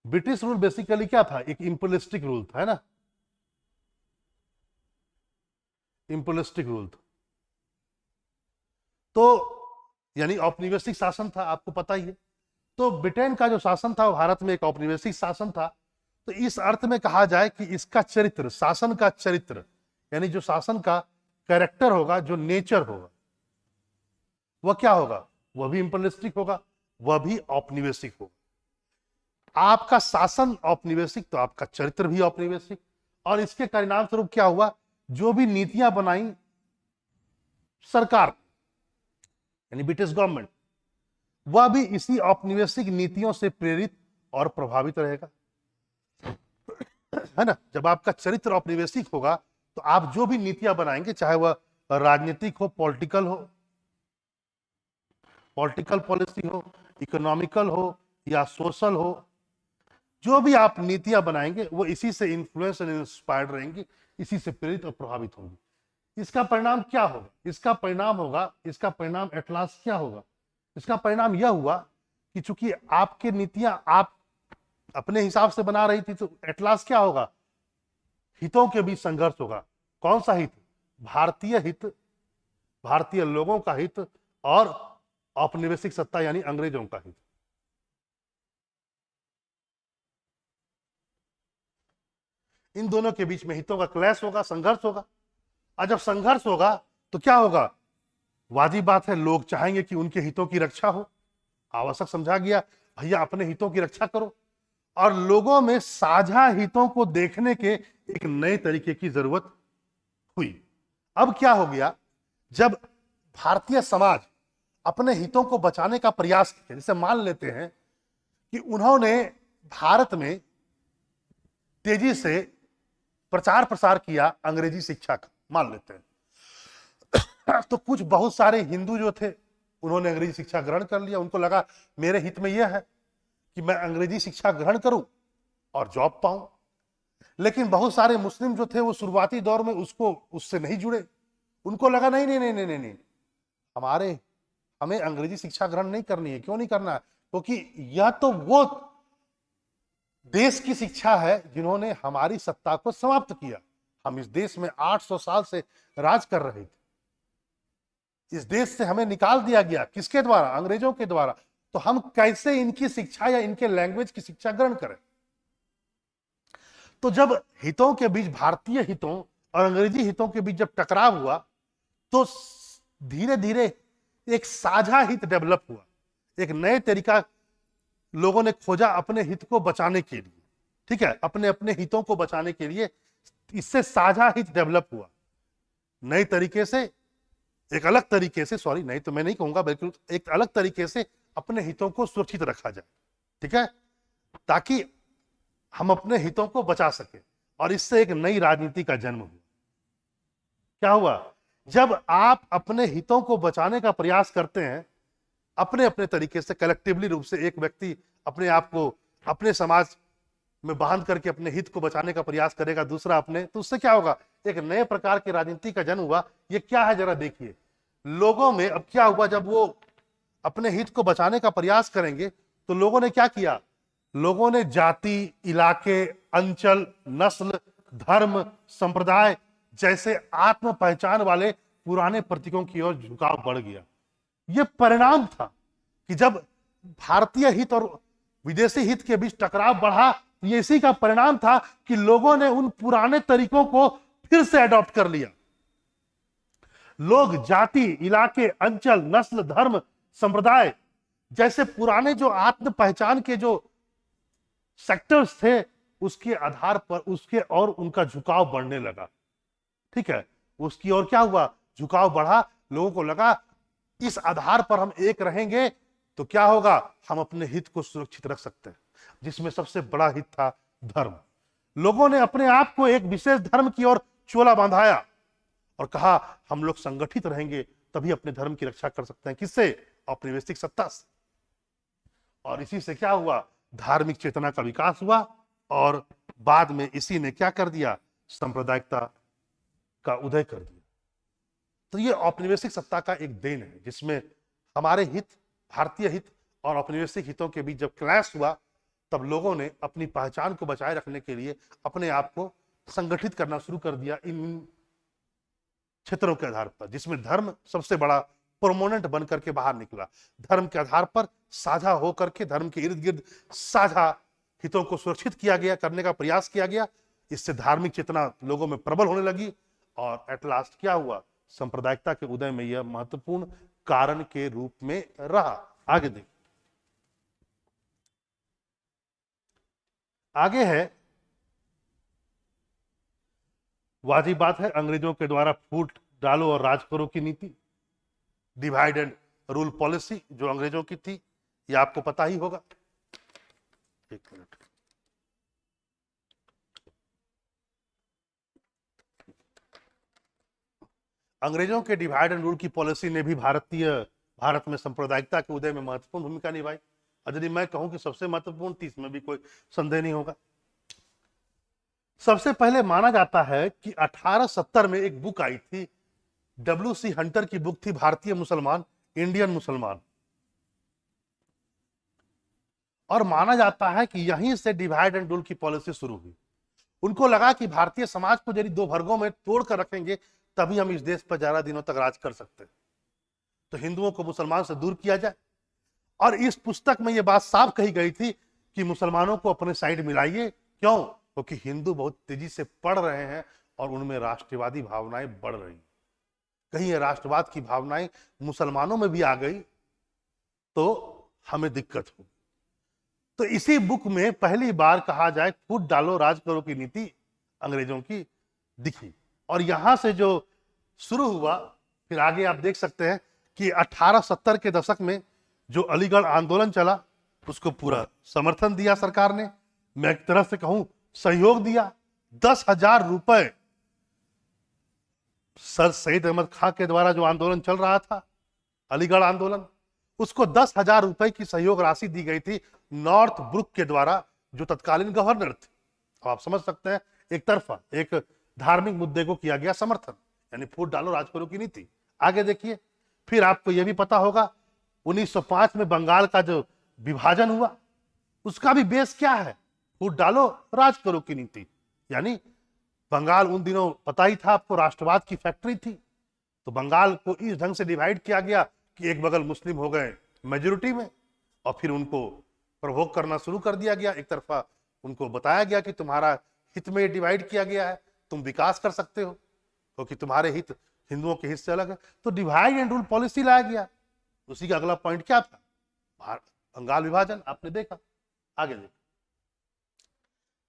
British rule basically क्या था, एक इंपीरियलिस्टिक रूल था, है ना, इंपीरियलिस्टिक रूल था। तो यानी औपनिवेशिक शासन था, आपको पता ही है। तो ब्रिटेन का जो शासन था भारत में एक औपनिवेशिक शासन था। तो इस अर्थ में कहा जाए कि इसका चरित्र, शासन का चरित्र, यानी जो शासन का कैरेक्टर होगा, जो नेचर होगा, वह क्या होगा, वह भी इंपीरियलिस्टिक होगा, वह भी औपनिवेशिक होगा। आपका शासन औपनिवेशिक तो आपका चरित्र भी औपनिवेशिक। और इसके परिणाम स्वरूप क्या हुआ, जो भी नीतियां बनाई सरकार यानी ब्रिटिश गवर्नमेंट, वह भी इसी औपनिवेशिक नीतियों से प्रेरित और प्रभावित रहेगा, है ना। जब आपका चरित्र औपनिवेशिक होगा तो आप जो भी नीतियां बनाएंगे, चाहे वह राजनीतिक हो, पॉलिटिकल पॉलिसी हो, इकोनॉमिकल हो या सोशल हो, जो भी आप नीतियां बनाएंगे वो इसी से इन्फ्लुएंस और इंस्पायर्ड रहेंगी, इसी से प्रेरित और प्रभावित होंगी। इसका परिणाम क्या होगा, इसका परिणाम एट लास्ट क्या होगा, इसका परिणाम यह हुआ कि चूंकि आपके नीतियां आप अपने हिसाब से बना रही थी, तो एट लास्ट क्या होगा, हितों के बीच संघर्ष होगा। कौन सा हित, भारतीय हित, भारतीय लोगों का हित और औपनिवेशिक सत्ता यानी अंग्रेजों का हित। इन दोनों के बीच में हितों का क्लैश होगा, संघर्ष होगा। और जब संघर्ष होगा तो क्या होगा, वाजिब बात है, लोग चाहेंगे कि उनके हितों की रक्षा हो। आवश्यक समझा गया, भैया अपने हितों की रक्षा करो। और लोगों में साझा हितों को देखने के एक नए तरीके की जरूरत हुई। अब क्या हो गया, जब भारतीय समाज अपने हितों को बचाने का प्रयास किया, जैसे मान लेते हैं कि उन्होंने भारत में तेजी से प्रचार प्रसार किया अंग्रेजी शिक्षा का, मान लेते हैं, तो कुछ बहुत सारे हिंदू जो थे उन्होंने अंग्रेजी शिक्षा ग्रहण कर लिया। उनको लगा मेरे हित में यह है कि मैं अंग्रेजी शिक्षा ग्रहण करूं और जॉब पाऊं। लेकिन बहुत सारे मुस्लिम जो थे वो शुरुआती दौर में उससे नहीं जुड़े। उनको लगा नहीं नहीं नहीं नहीं नहीं, नहीं। हमें अंग्रेजी शिक्षा ग्रहण नहीं करनी है। क्यों नहीं करना, क्योंकि यह तो वो देश की शिक्षा है जिन्होंने हमारी सत्ता को समाप्त किया। हम इस देश में 800 साल से राज कर रहे थे। इस देश से हमें निकाल दिया गया, किसके द्वारा? अंग्रेजों के द्वारा। तो हम कैसे इनकी शिक्षा या इनके लैंग्वेज की शिक्षा ग्रहण करें? तो जब हितों के बीच, भारतीय हितों और अंग्रेजी हितों के बीच जब टकराव हुआ, तो धीरे धीरे एक साझा हित डेवलप हुआ। एक नए तरीका लोगों ने खोजा अपने हित को बचाने के लिए, ठीक है, अपने अपने हितों को बचाने के लिए। इससे साझा हित डेवलप हुआ नए तरीके से, एक अलग तरीके से, सॉरी नहीं तो मैं नहीं कहूंगा, बिल्कुल एक अलग तरीके से अपने हितों को सुरक्षित रखा जाए, ठीक है, ताकि हम अपने हितों को बचा सके। और इससे एक नई राजनीति का जन्म हुआ। क्या हुआ? जब आप अपने हितों को बचाने का प्रयास करते हैं अपने अपने तरीके से, कलेक्टिवली रूप से, एक व्यक्ति अपने आप को अपने समाज में बांध करके अपने हित को बचाने का प्रयास करेगा, दूसरा अपने, तो उससे क्या होगा? एक नए प्रकार की राजनीति का जन्म हुआ। ये क्या है जरा देखिए। लोगों में अब क्या हुआ, जब वो अपने हित को बचाने का प्रयास करेंगे तो लोगों ने क्या किया? लोगों ने जाति, इलाके, अंचल, नस्ल, धर्म, संप्रदाय जैसे आत्म पहचान वाले पुराने प्रतीकों की ओर झुकाव बढ़ गया। यह परिणाम था कि जब भारतीय हित और विदेशी हित के बीच टकराव बढ़ा, ये इसी का परिणाम था कि लोगों ने उन पुराने तरीकों को फिर से अडॉप्ट कर लिया। लोग जाति, इलाके, अंचल, नस्ल, धर्म, संप्रदाय जैसे पुराने जो आत्म पहचान के जो सेक्टर्स थे, उसके आधार पर उसके और उनका झुकाव बढ़ने लगा, ठीक है। उसकी और क्या हुआ? झुकाव बढ़ा। लोगों को लगा इस आधार पर हम एक रहेंगे तो क्या होगा? हम अपने हित को सुरक्षित रख सकते हैं, जिसमें सबसे बड़ा हित था धर्म। लोगों ने अपने आप को एक विशेष धर्म की ओर चोला बांधाया और कहा हम लोग संगठित रहेंगे तभी अपने धर्म की रक्षा कर सकते हैं। किससे? औपनिवेशिक सत्ता से। और इसी से क्या हुआ? धार्मिक चेतना का विकास हुआ और बाद में इसी ने क्या कर दिया? सांप्रदायिकता का उदय कर दिया। तो ये औपनिवेशिक सत्ता का एक देन है, जिसमें हमारे हित, भारतीय हित और औपनिवेशिक हितों के बीच जब क्लैश हुआ, तब लोगों ने अपनी पहचान को बचाए रखने के लिए अपने आप को संगठित करना शुरू कर दिया इन क्षेत्रों के आधार पर, जिसमें धर्म सबसे बड़ा प्रोमोनेंट बन करके बाहर निकला। धर्म के आधार पर साझा होकर के धर्म के इर्द गिर्द साझा हितों को सुरक्षित किया गया, करने का प्रयास किया गया। इससे धार्मिक चेतना लोगों में प्रबल होने लगी और एट लास्ट क्या हुआ? सांप्रदायिकता के उदय में यह महत्वपूर्ण कारण के रूप में रहा। आगे देखिए, आगे है, वाजिब बात है, अंग्रेजों के द्वारा फूट डालो और राज करो की नीति, डिवाइड एंड रूल पॉलिसी जो अंग्रेजों की थी, यह आपको पता ही होगा। एक मिनट, अंग्रेजों के डिवाइड एंड रूल की पॉलिसी ने भी भारत में सांप्रदायिकता के उदय में महत्वपूर्ण भूमिका निभाई। और यदि मैं कहूं कि सबसे महत्वपूर्ण थी, इसमें भी कोई संदेह नहीं होगा। सबसे पहले माना जाता है कि 1870 में एक बुक आई थी, W.C. हंटर की बुक थी, भारतीय मुसलमान, इंडियन मुसलमान। और माना जाता है कि यहीं से डिवाइड एंड रूल की पॉलिसी शुरू हुई। उनको लगा कि भारतीय समाज को यदि दो वर्गों में तोड़कर रखेंगे तभी हम इस देश पर ज्यादा दिनों तक राज कर सकते हैं। तो हिंदुओं को मुसलमान से दूर किया जाए। और इस पुस्तक में यह बात साफ कही गई थी कि मुसलमानों को अपने साइड मिलाइए। क्यों? क्योंकि हिंदू बहुत तेजी से पढ़ रहे हैं और उनमें राष्ट्रवादी भावनाएं बढ़ रही। कहीं ये राष्ट्रवाद की भावनाएं मुसलमानों में भी आ गई तो हमें दिक्कत होगी। तो इसी बुक में पहली बार कहा जाए फूट डालो राज करो की नीति अंग्रेजों की दिखी। और यहां से जो शुरू हुआ, फिर आगे आप देख सकते हैं कि 1870 के दशक में जो अलीगढ़ आंदोलन चला, उसको पूरा समर्थन दिया सरकार ने। मैं एक तरह से कहूं सहयोग दिया। 10,000 रुपए सर सईद अहमद खां के द्वारा जो आंदोलन चल रहा था, अलीगढ़ आंदोलन, उसको 10,000 रुपए की सहयोग राशि दी गई थी नॉर्थ ब्रुक के द्वारा, जो तत्कालीन गवर्नर थे। अब आप समझ सकते हैं, एक तरफा एक धार्मिक मुद्दे को किया गया समर्थन, यानी फूट डालो राज करो की नीति। आगे देखिए, फिर आपको यह भी पता होगा 1905 में बंगाल का जो विभाजन हुआ, उसका भी बेस क्या है? फूट डालो राज करो की नीति। यानी बंगाल उन दिनों पता ही था आपको, राष्ट्रवाद की फैक्ट्री थी। तो बंगाल को इस ढंग से डिवाइड किया गया कि एक बगल मुस्लिम हो गए मेजोरिटी में, और फिर उनको प्रवोक करना शुरू कर दिया गया। एक तरफा उनको बताया गया कि तुम्हारा हित में डिवाइड किया गया है, तुम विकास कर सकते हो क्योंकि तुम्हारे हित हिंदुओं के हित से अलग है। तो डिवाइड एंड रूल पॉलिसी लाया गया। उसी का अगला पॉइंट क्या था? बंगाल विभाजन। आपने देखा, आगे देखा।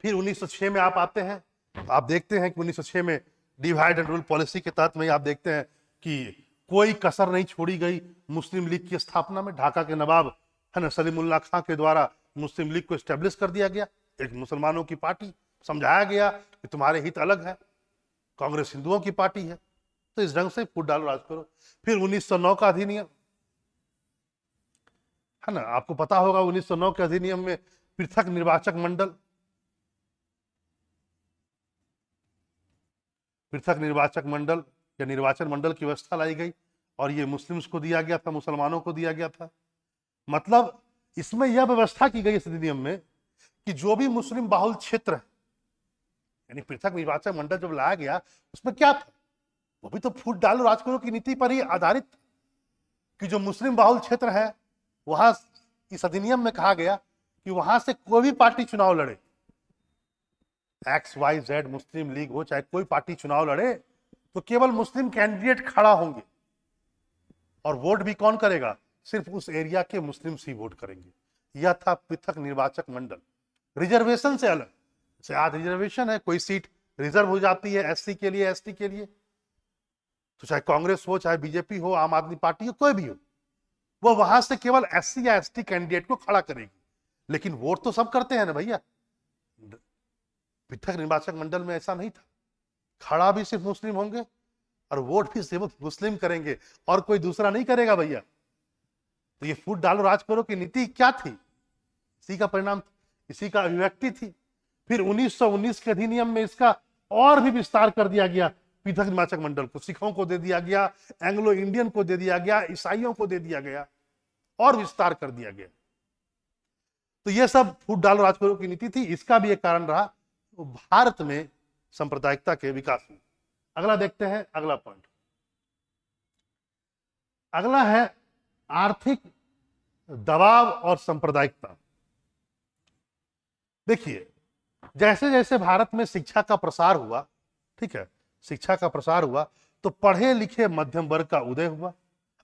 फिर 1906 में आप आते हैं, तो आप देखते हैं कि 1906 में डिवाइड एंड रूल पॉलिसी के तहत में आप देखते हैं कि कोई कसर नहीं छोड़ी गई मुस्लिम लीग की स्थापना में। ढाका के नवाब है ना सलीमुल्लाह खां के द्वारा मुस्लिम लीग को स्टेब्लिश कर दिया गया, एक मुसलमानों की पार्टी। समझाया गया कि तुम्हारे हित अलग है, कांग्रेस हिंदुओं की पार्टी है, तो इस ढंग से फूट डालो राज करो। फिर 1909 का अधिनियम है ना, आपको पता होगा 1909 के अधिनियम में पृथक निर्वाचक मंडल, पृथक निर्वाचक मंडल या निर्वाचन मंडल की व्यवस्था लाई गई, और ये मुस्लिम्स को दिया गया था, मुसलमानों को दिया गया था। मतलब इसमें यह व्यवस्था की गई इस अधिनियम में कि जो भी मुस्लिम बाहुल क्षेत्र है, यानी पृथक निर्वाचन मंडल जब लाया गया, उसमें क्या था? वो भी तो फूट डालो राज करो की नीति पर ही आधारित था कि जो मुस्लिम बाहुल क्षेत्र है वहां इस अधिनियम में कहा गया कि वहां से कोई भी पार्टी चुनाव लड़े, XYZ मुस्लिम लीग हो चाहे कोई पार्टी चुनाव लड़े, तो केवल मुस्लिम कैंडिडेट खड़ा होंगे, और वोट भी कौन करेगा? सिर्फ उस एरिया के मुस्लिम ही वोट करेंगे। यह था पृथक निर्वाचक मंडल, रिजर्वेशन से अलग। जैसे आज रिजर्वेशन है, कोई सीट रिजर्व हो जाती है SC के लिए, ST के लिए, तो चाहे कांग्रेस हो, चाहे बीजेपी हो, आम आदमी पार्टी हो, कोई भी हो, वो वहां से केवल SC या ST कैंडिडेट को खड़ा करेगी। लेकिन वोट तो सब करते हैं ना भैया। पृथक निर्वाचक मंडल में ऐसा नहीं था, खड़ा भी सिर्फ मुस्लिम होंगे और वोट भी सिर्फ मुस्लिम करेंगे, और कोई दूसरा नहीं करेगा भैया। तो ये फूट डालो राज करो की नीति क्या थी? इसी का परिणाम, इसी का अभिव्यक्ति थी। फिर 1919 के अधिनियम में इसका और भी विस्तार कर दिया गया। पृथक निर्वाचक मंडल को सिखों को दे दिया गया, एंग्लो इंडियन को दे दिया गया, ईसाइयों को दे दिया गया, और विस्तार कर दिया गया। तो यह सब फूट डालो राज करो की नीति थी। इसका भी एक कारण रहा भारत में सांप्रदायिकता के विकास में। अगला देखते हैं, अगला पॉइंट अगला है आर्थिक दबाव और सांप्रदायिकता। देखिए, जैसे जैसे भारत में शिक्षा का प्रसार हुआ, ठीक है, शिक्षा का प्रसार हुआ, तो पढ़े लिखे मध्यम वर्ग का उदय हुआ।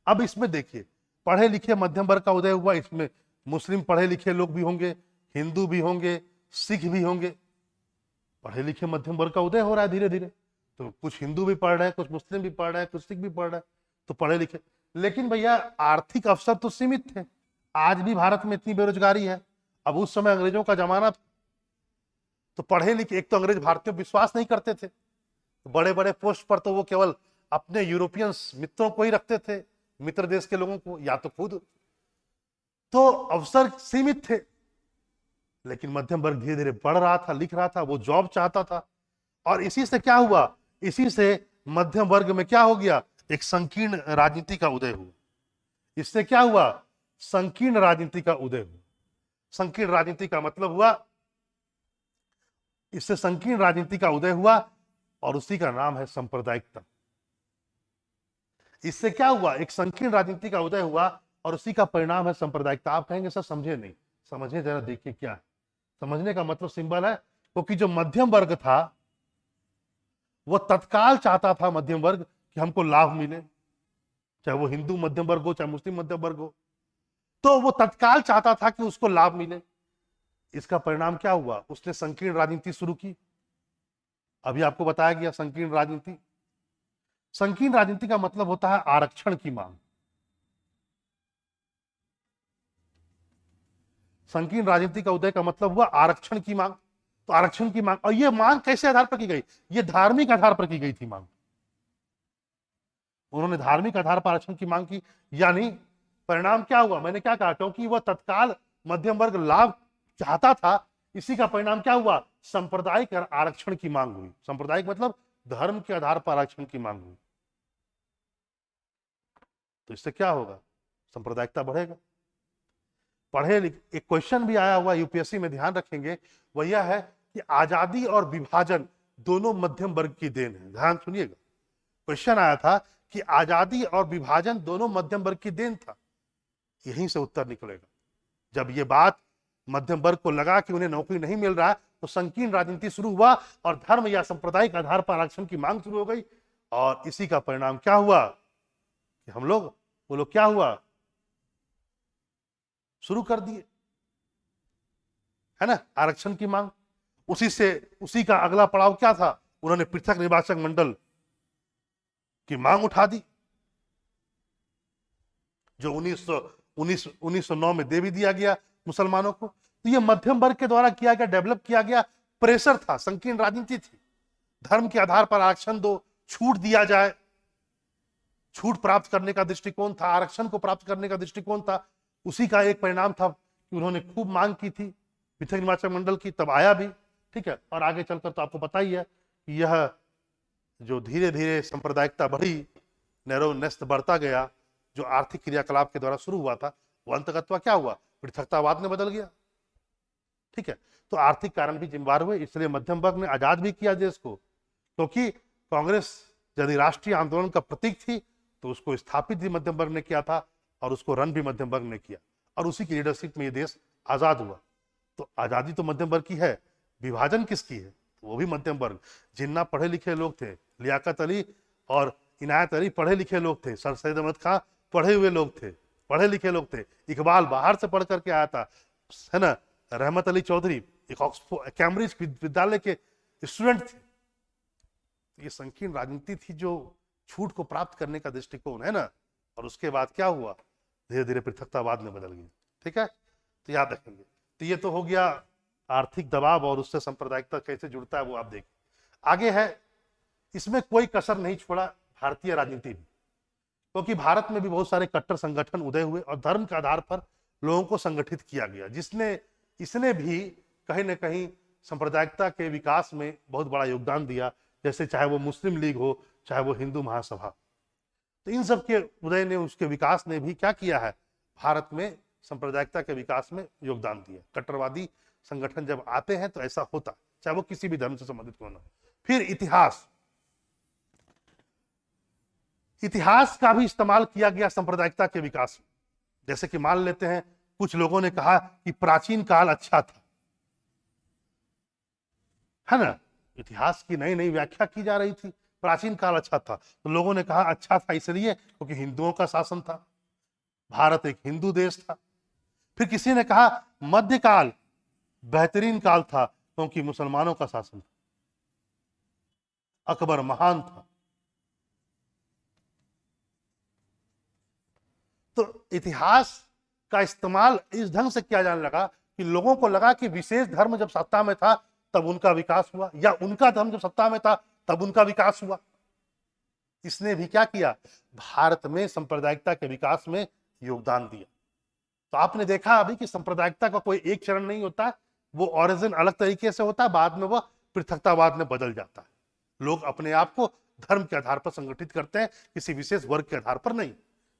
अब इसमें देखिए, पढ़े लिखे मध्यम वर्ग का उदय हुआ, इसमें मुस्लिम पढ़े लिखे लोग भी होंगे, हिंदू भी होंगे, सिख भी होंगे। पढ़े लिखे मध्यम वर्ग का उदय हो रहा है धीरे धीरे। तो कुछ हिंदू भी पढ़ रहे हैं, कुछ मुस्लिम भी पढ़ रहे हैं, कुछ सिख भी पढ़ रहे हैं, तो पढ़े लिखे। लेकिन भैया आर्थिक अवसर तो सीमित थे। आज भी भारत में इतनी बेरोजगारी है, अब उस समय अंग्रेजों का जमाना था, तो पढ़े लिखे, एक तो अंग्रेज भारतीयों पर विश्वास नहीं करते थे, तो बड़े बड़े पोस्ट पर तो वो केवल अपने यूरोपियन मित्रों को ही रखते थे, मित्र देश के लोगों को, या तो खुद। तो अवसर सीमित थे। लेकिन मध्यम वर्ग धीरे धीरे बढ़ रहा था, लिख रहा था, वो जॉब चाहता था, और इसी से क्या हुआ? इसी से मध्यम वर्ग में क्या हो गया? एक संकीर्ण राजनीति का उदय हुआ। इससे क्या हुआ? संकीर्ण राजनीति का उदय हुआ। संकीर्ण राजनीति का मतलब हुआ, इससे संकीर्ण राजनीति का उदय हुआ, और उसी का नाम है सांप्रदायिकता। इससे क्या हुआ? एक संकीर्ण राजनीति का उदय हुआ, और उसी का परिणाम है सांप्रदायिकता। आप कहेंगे सर समझे नहीं, समझे जरा, देखिए क्या है। समझने का मतलब सिंपल है, क्योंकि जो मध्यम वर्ग था वो तत्काल चाहता था, मध्यम वर्ग, कि हमको लाभ मिले, चाहे वो हिंदू मध्यम वर्ग हो, चाहे मुस्लिम मध्यम वर्ग हो, तो वो तत्काल चाहता था कि उसको लाभ मिले। इसका परिणाम क्या हुआ? उसने संकीर्ण राजनीति शुरू की। अभी आपको बताया गया संकीर्ण राजनीति। संकीर्ण राजनीति का मतलब होता है आरक्षण की मांग। संकीर्ण राजनीति का उदय का मतलब हुआ आरक्षण की मांग। तो आरक्षण की मांग, और यह मांग कैसे आधार पर की गई? यह धार्मिक आधार पर की गई थी मांग। उन्होंने धार्मिक आधार पर आरक्षण की मांग की, यानी परिणाम क्या हुआ? मैंने क्या कहा? क्योंकि वह तत्काल मध्यम वर्ग लाभ चाहता था, इसी का परिणाम क्या हुआ? सांप्रदायिक आरक्षण की मांग हुई। सांप्रदायिक मतलब धर्म के आधार पर आरक्षण की मांग हुई। तो इससे क्या होगा? सांप्रदायिकता बढ़ेगा। पढ़े लिखे, एक क्वेश्चन भी आया हुआ यूपीएससी में, ध्यान रखेंगे, वह यह है कि आजादी और विभाजन दोनों मध्यम वर्ग की देन है। ध्यान सुनिएगा, क्वेश्चन आया था कि आजादी और विभाजन दोनों मध्यम वर्ग की देन था। यहीं से उत्तर निकलेगा। जब ये बात मध्यम वर्ग को लगा कि उन्हें नौकरी नहीं मिल रहा तो संकीर्ण राजनीति शुरू हुआ और धर्म या सांप्रदायिक आधार पर आरक्षण की मांग शुरू हो गई। और इसी का परिणाम क्या हुआ कि हम लोग, वो लोग क्या हुआ, शुरू कर दिए, है ना, आरक्षण की मांग। उसी का अगला पड़ाव क्या था, उन्होंने पृथक निर्वाचक मंडल की मांग उठा दी, जो 1909 में दे भी दिया गया मुसलमानों को। तो ये मध्यम वर्ग के द्वारा किया गया, डेवलप किया गया प्रेशर था, संकीर्ण राजनीति थी। धर्म के आधार पर आरक्षण दो, छूट दिया जाए, छूट प्राप्त करने का दृष्टिकोण था, आरक्षण को प्राप्त करने का दृष्टिकोण था। उसी का एक परिणाम था कि उन्होंने खूब मांग की थी पृथक निर्वाचक मंडल की, तब आया भी, ठीक है। और आगे चलकर तो आपको पता ही है कि यह जो धीरे धीरे सांप्रदायिकता बढ़ी, नैरोनेस बढ़ता गया, जो आर्थिक क्रियाकलाप के द्वारा शुरू हुआ था, वो अंतगत्वा क्या हुआ, पृथकतावाद में बदल गया, ठीक है। तो आर्थिक कारण भी जिम्मेवार हुए, इसलिए मध्यम वर्ग ने आजाद भी किया देश को, क्योंकि कांग्रेस यदि राष्ट्रीय आंदोलन का प्रतीक थी तो उसको स्थापित भी मध्यम वर्ग ने किया था और उसको रन भी मध्यम वर्ग ने किया, और उसी की लीडरशिप में ये देश आजाद हुआ। तो आजादी तो मध्यम वर्ग की है, विभाजन किसकी है, तो वो भी मध्यम वर्ग। जिन्ना पढ़े लिखे लोग थे, लियाकत अली और इनायत अली पढ़े लिखे लोग थे, सर सैयद अहमद खां पढ़े हुए लोग थे, पढ़े लिखे लोग थे, इकबाल बाहर से पढ़ करके आया था, है ना, रहमत अली चौधरी एक ऑक्सफोर्ड कैम्ब्रिज विद्यालय के स्टूडेंट थे। ये संकीर्ण राजनीति थी जो छूट को प्राप्त करने का दृष्टिकोण, है ना। और उसके बाद क्या हुआ, धीरे धीरे पृथकतावाद में बदल गई, ठीक है। तो याद रखेंगे। तो ये तो हो गया आर्थिक दबाव और उससे सांप्रदायिकता कैसे जुड़ता है, वो आप देखें। आगे है, इसमें कोई कसर नहीं छोड़ा भारतीय राजनीति भी, क्योंकि भारत में भी बहुत सारे कट्टर संगठन उदय हुए और धर्म के आधार पर लोगों को संगठित किया गया, इसने भी कहीं ना कहीं सांप्रदायिकता के विकास में बहुत बड़ा योगदान दिया। जैसे चाहे वो मुस्लिम लीग हो, चाहे वो हिंदू महासभा, तो इन सब के उदय ने, उसके विकास ने भी क्या किया है, भारत में सांप्रदायिकता के विकास में योगदान दिया। कट्टरवादी संगठन जब आते हैं तो ऐसा होता, चाहे वो किसी भी धर्म से संबंधित क्यों ना। फिर इतिहास का भी इस्तेमाल किया गया सांप्रदायिकता के विकास में। जैसे कि मान लेते हैं, कुछ लोगों ने कहा कि प्राचीन काल अच्छा था, है ना, इतिहास की नई नई व्याख्या की जा रही थी। प्राचीन काल अच्छा था, तो लोगों ने कहा अच्छा था इसलिए क्योंकि हिंदुओं का शासन था, भारत एक हिंदू देश था। फिर किसी ने कहा मध्यकाल बेहतरीन काल था क्योंकि मुसलमानों का शासन था, अकबर महान था। तो इतिहास का इस्तेमाल इस ढंग से किया जाने लगा कि लोगों को लगा कि विशेष धर्म जब सत्ता में था तब उनका विकास हुआ, या उनका धर्म जब सत्ता में था तब उनका विकास हुआ। इसने भी क्या किया, भारत में सांप्रदायिकता के विकास में योगदान दिया। तो आपने देखा अभी कि सांप्रदायिकता का कोई एक चरण नहीं होता, वो ओरिजिन अलग तरीके से होता है, बाद में वह पृथकतावाद में बदल जाता है। लोग अपने आप को धर्म के आधार पर संगठित करते हैं, किसी विशेष वर्ग के आधार पर नहीं।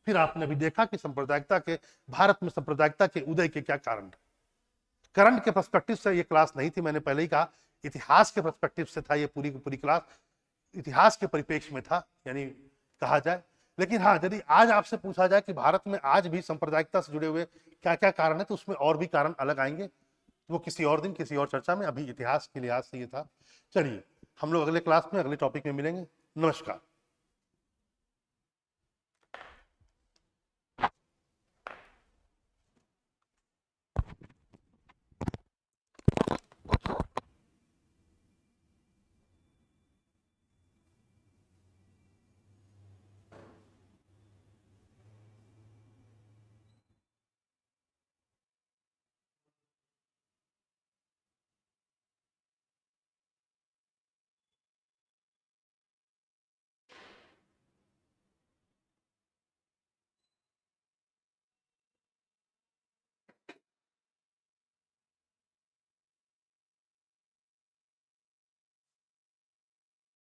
फिर आपने भी देखा कि सांप्रदायिकता के, भारत में सांप्रदायिकता के उदय के क्या कारण है। करंट के पर्सपेक्टिव से ये क्लास नहीं थी, मैंने पहले ही कहा, इतिहास के पर्सपेक्टिव से था ये पूरी की पूरी क्लास, इतिहास के परिप्रेक्ष्य में था, यानी कहा जाए। लेकिन हाँ, यदि आज आपसे पूछा जाए कि भारत में आज भी सांप्रदायिकता से जुड़े हुए क्या क्या कारण है, तो उसमें और भी कारण अलग आएंगे, वो किसी और दिन किसी और चर्चा में। अभी इतिहास के लिहाज से ये था। चलिए, हम लोग अगले क्लास में अगले टॉपिक में मिलेंगे। नमस्कार।